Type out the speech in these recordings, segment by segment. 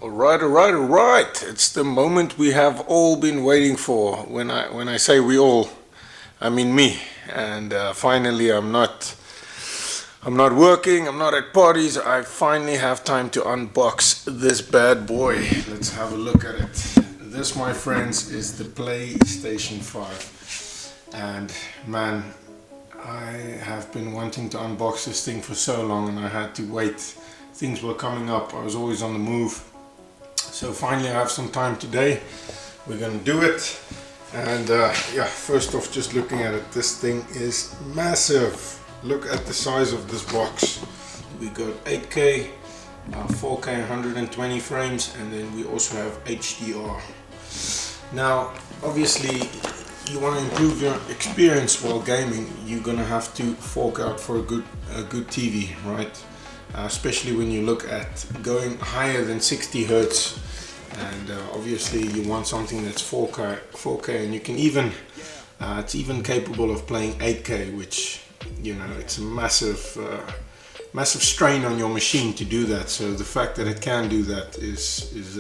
Alright. It's the moment we have all been waiting for. When I say we all, I mean me. And finally, I'm not working. I'm not at parties. I finally have time to unbox this bad boy. Let's have a look at it. This, my friends, is the PlayStation 5. And man, I have been wanting to unbox this thing for so long, and I had to wait. Things were coming up. I was always on the move. So finally I have some time today. We're gonna do it. And yeah, first off, just looking at it, this thing is massive. Look at the size of this box. We got 8K, 4K 120 frames, and then we also have HDR. Now obviously you want to improve your experience while gaming, you're gonna have to fork out for a good TV, right? Especially when you look at going higher than 60 Hertz, and obviously you want something that's 4K, and you can even it's even capable of playing 8K, which, you know, it's a massive strain on your machine to do that. So the fact that it can do that is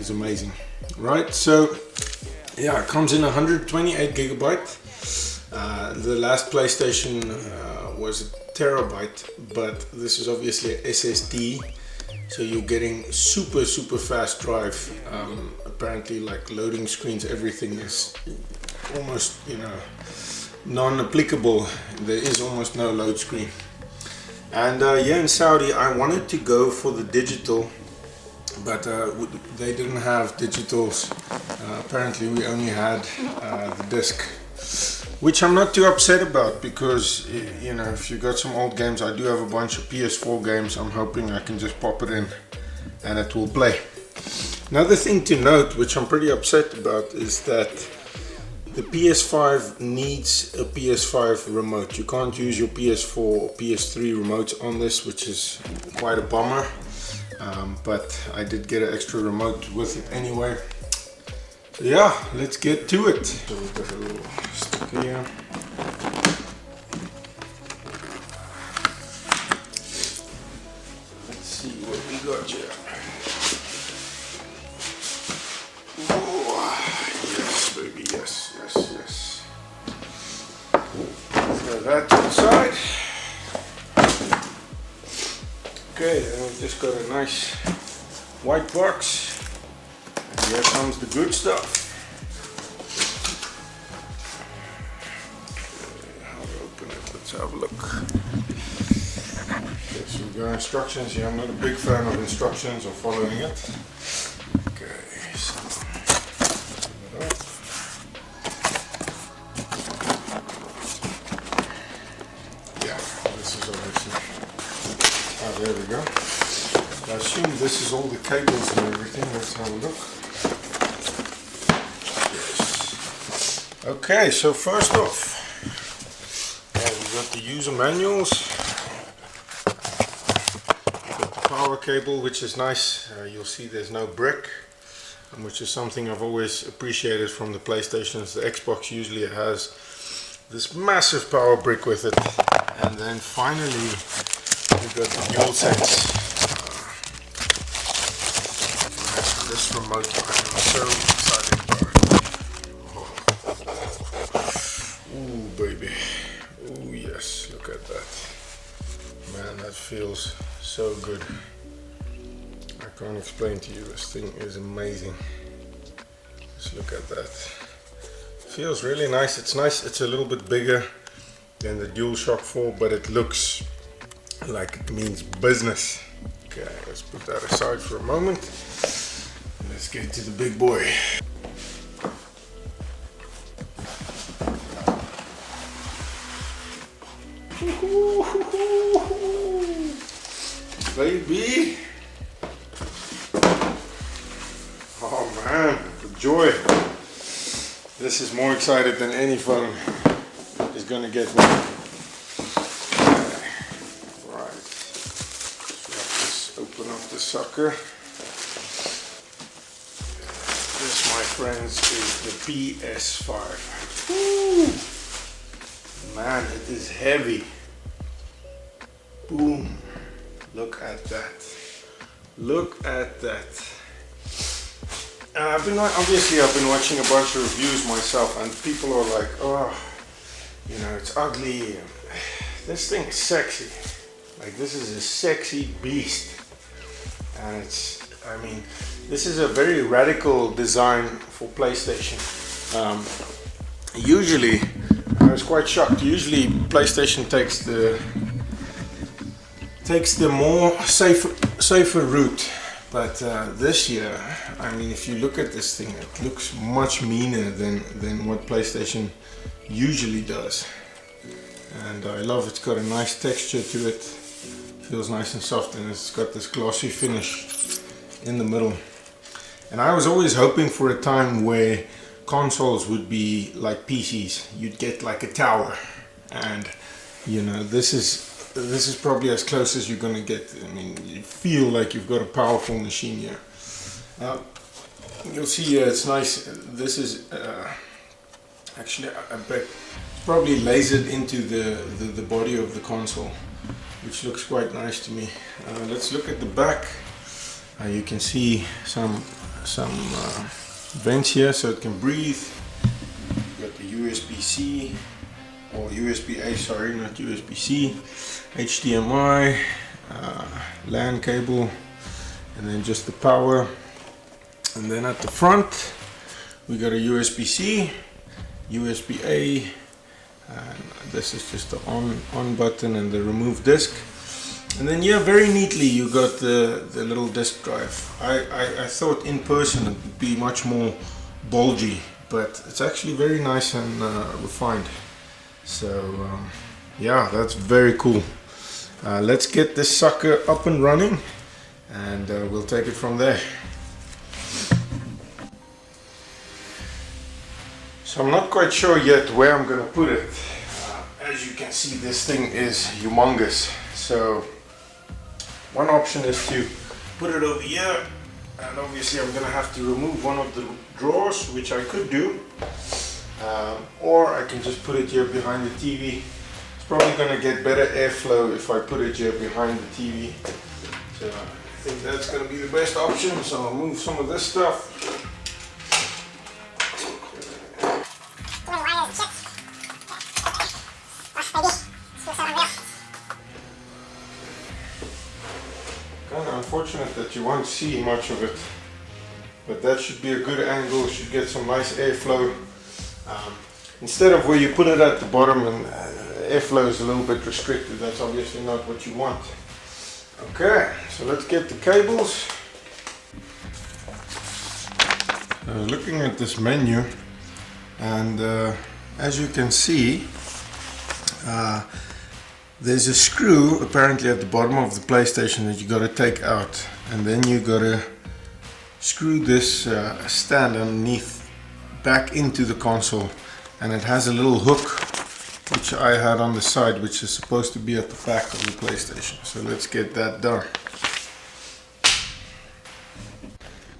amazing, right? So yeah, it comes in 128 gigabyte. The last PlayStation was a terabyte, but this is obviously a SSD, so you're getting super fast drive. Apparently, like loading screens, everything is almost, you know, non-applicable. There is almost no load screen. And yeah, in Saudi I wanted to go for the digital, but they didn't have digitals. Apparently we only had the disc, which I'm not too upset about, because, you know, if you got some old games, I do have a bunch of PS4 games. I'm hoping I can just pop it in and it will play. Another thing to note, which I'm pretty upset about, is that the PS5 needs a PS5 remote. You can't use your PS4 or PS3 remotes on this, which is quite a bummer. But I did get an extra remote with it anyway. So yeah, let's get to it. So we've got a little sticker here. Let's see what we got here. Oh, yes, baby, yes. Throw that to the side. Okay, then we've just got a nice white box. And here comes the good stuff. Okay, how to open it? Let's have a look. Okay, so we've got instructions here. I'm not a big fan of instructions or following it. Okay, so open it up. Yeah, this is obviously. Oh, there we go. I assume this is all the cables and everything. Let's have a look. Yes. Okay, so first off, we've got the user manuals. We've got the power cable, which is nice. You'll see there's no brick, which is something I've always appreciated from the PlayStations. The Xbox usually has this massive power brick with it. And then finally, we've got the DualSense. This remote, I'm so excited about it. Oh. Ooh, baby. Ooh, yes, look at that. Man, that feels so good. I can't explain to you, this thing is amazing. Just look at that. Feels really nice. It's nice, it's a little bit bigger than the DualShock 4, but it looks like it means business. Okay, let's put that aside for a moment. Let's get to the big boy. Baby. Oh man, the joy. This is more excited than any phone is gonna get me. Right. Let's open up the sucker. This, my friends, is the PS5. Woo! Man, it is heavy. Boom. Look at that. Look at that. And I've been watching a bunch of reviews myself, and people are like, oh, you know, it's ugly. This thing is sexy. Like, this is a sexy beast. And I mean, this is a very radical design for PlayStation. Usually, I was quite shocked. Usually, PlayStation takes the more safer route. But this year, I mean, if you look at this thing, it looks much meaner than what PlayStation usually does. And I love it's got a nice texture to it. Feels nice and soft, and it's got this glossy finish in the middle. And I was always hoping for a time where consoles would be like PCs. You'd get like a tower, and you know, this is probably as close as you're gonna get. I mean, you feel like you've got a powerful machine here. You'll see here, it's nice. This is actually, I bet it's probably lasered into the body of the console, which looks quite nice to me. Let's look at the back. You can see some vents here so it can breathe. You've got the USB-C, or USB-A, sorry, not USB-C, HDMI, LAN cable, and then just the power. And then at the front we got a USB-C, USB-A, and this is just the on button and the remove disc. And then, yeah, very neatly you got the little disk drive. I thought in person it would be much more bulgy, but it's actually very nice and refined. So yeah, that's very cool. Let's get this sucker up and running, and we'll take it from there. So I'm not quite sure yet where I'm gonna put it. As you can see, this thing is humongous. So one option is to put it over here, and obviously I'm gonna have to remove one of the drawers, which I could do, or I can just put it here behind the TV. It's probably gonna get better airflow if I put it here behind the TV. So I think that's gonna be the best option. So I'll move some of this stuff. Kind of unfortunate that you won't see much of it, but that should be a good angle. Should get some nice airflow. Instead of where you put it at the bottom and airflow is a little bit restricted, that's obviously not what you want. Okay, so let's get the cables. Looking at this menu, and as you can see, there's a screw apparently at the bottom of the PlayStation that you got to take out, and then you got to screw this stand underneath back into the console, and it has a little hook which I had on the side, which is supposed to be at the back of the PlayStation. So let's get that done.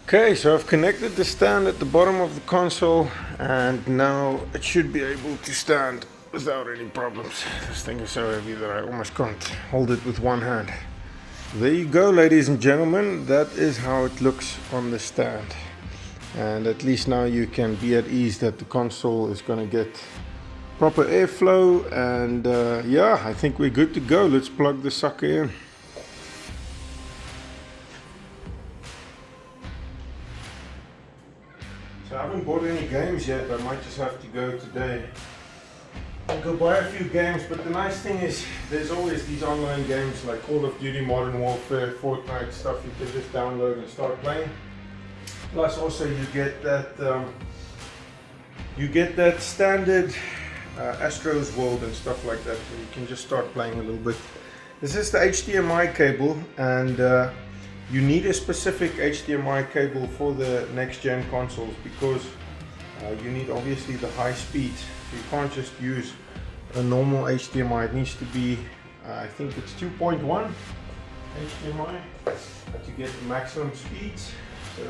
Okay, so I've connected the stand at the bottom of the console, and now it should be able to stand without any problems. This thing is so heavy that I almost can't hold it with one hand. There you go, ladies and gentlemen, that is how it looks on the stand. And at least now you can be at ease that the console is going to get proper airflow, and yeah, I think we're good to go. Let's plug the sucker in. So I haven't bought any games yet. I might just have to go today and go buy a few games, but the nice thing is there's always these online games like Call of Duty, Modern Warfare, Fortnite, stuff you can just download and start playing. Plus also you get that standard Astro's World and stuff like that, so you can just start playing a little bit. This is the HDMI cable, and you need a specific HDMI cable for the next gen consoles, because you need obviously the high speed. You can't just use a normal HDMI. It needs to be, I think it's 2.1 HDMI to get the maximum speeds. So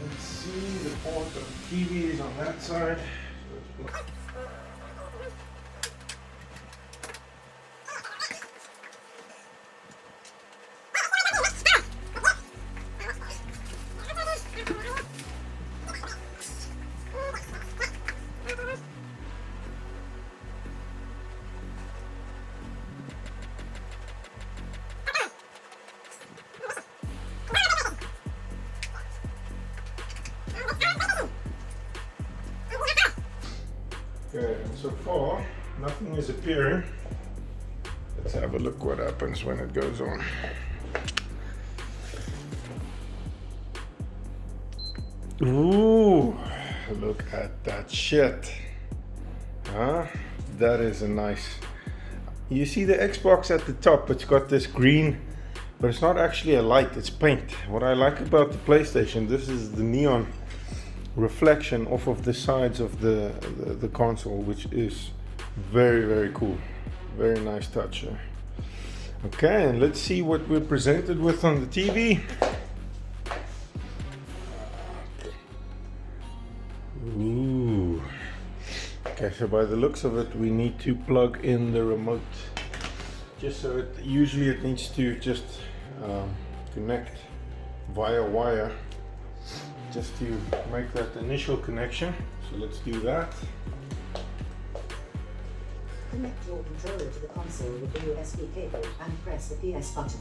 let's see, the port of the TV is on that side. Okay, and so far nothing is appearing. Let's have a look what happens when it goes on. Ooh, look at that shit. Huh? That is a nice. You see the Xbox at the top, it's got this green, but it's not actually a light, it's paint. What I like about the PlayStation, this is the neon reflection off of the sides of the console, which is very, very cool. Very nice touch. Okay, and let's see what we're presented with on the TV. Ooh. Okay, so by the looks of it, we need to plug in the remote. Just so it, usually it needs to just connect via wire, just to make that initial connection. So let's do that. Connect your controller to the console with the USB cable and press the PS button.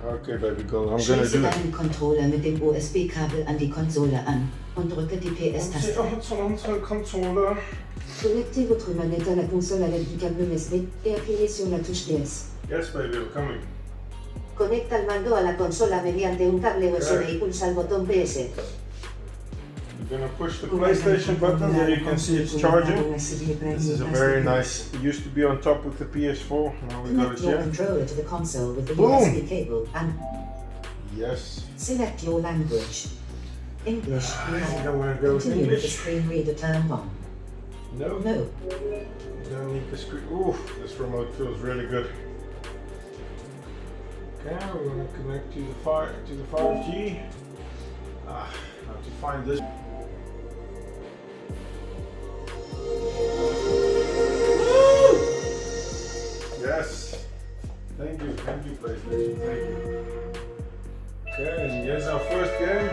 Okay, baby girl, I'm gonna Schließe do it. deinen Controller mit dem USB-Kabel an die Konsole an und drücke die PS-Taste. Connectez votre manette à la console avec du câble USB et appuyez sur la touche PS. Yes, baby, I'm coming. Conecta el mando a la consola mediante un cable USB y pulsa el botón PS. We're gonna push the PlayStation button. There you can see it's charging. This is a very nice. It used to be on top with the PS4. Now we got it Connect your here. controller to the console with the Boom. USB cable and Yes. select your language. English. I don't want to go with Continue with the English. screen reader turned on. No. No. Don't need the screen. Ooh, this remote feels really good. Okay, we're gonna connect to the 5G. Now to find this. Yes. Thank you, PlayStation. Thank you. Okay, and here's our first game.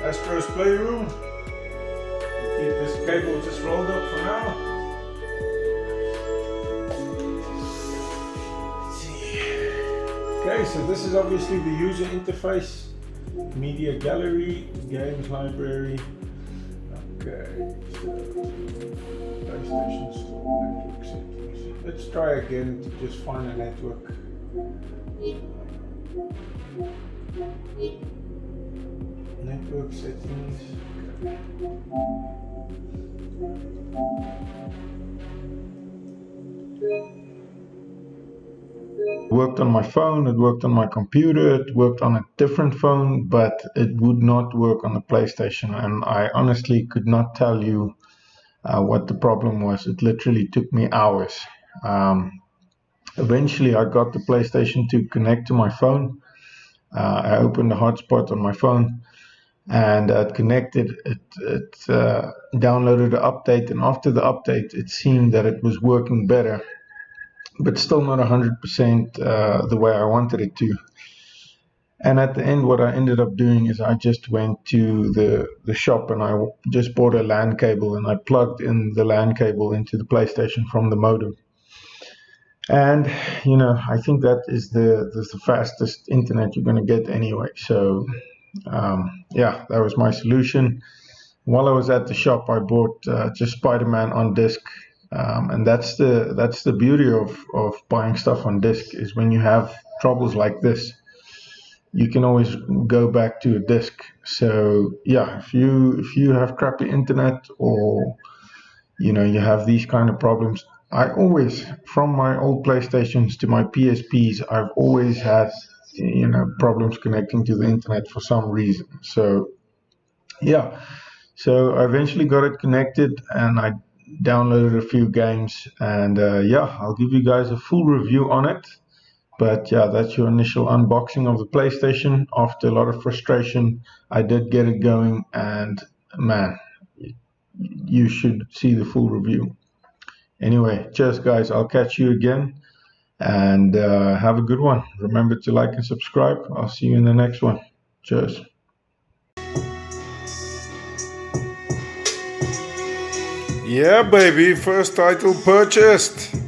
Astro's Playroom. We'll keep this cable just rolled up for now. Okay, so this is obviously the user interface, media gallery, games library. Okay, so PlayStation Store network settings. Let's try again to just find a network. Network settings. It worked on my phone, it worked on my computer, it worked on a different phone, but it would not work on the PlayStation. And I honestly could not tell you what the problem was. It literally took me hours. Eventually, I got the PlayStation to connect to my phone. I opened the hotspot on my phone and it connected. It downloaded the update, and after the update, it seemed that it was working better, but still not 100% the way I wanted it to. And at the end, what I ended up doing is I just went to the shop and I just bought a LAN cable, and I plugged in the LAN cable into the PlayStation from the modem. And, you know, I think that is the fastest internet you're going to get anyway. So, yeah, that was my solution. While I was at the shop, I bought just Spider-Man on disc. And that's the beauty of buying stuff on disc, is when you have troubles like this, you can always go back to a disc. So yeah, if you have crappy internet, or you know, you have these kind of problems, I always, from my old PlayStations to my PSPs, I've always had, you know, problems connecting to the internet for some reason. So yeah, so I eventually got it connected and I downloaded a few games, and yeah, I'll give you guys a full review on it. But yeah, that's your initial unboxing of the PlayStation. After a lot of frustration, I did get it going, and man, you should see the full review. Anyway, cheers guys, I'll catch you again, and have a good one. Remember to like and subscribe. I'll see you in the next one. Cheers. Yeah, baby, first title purchased.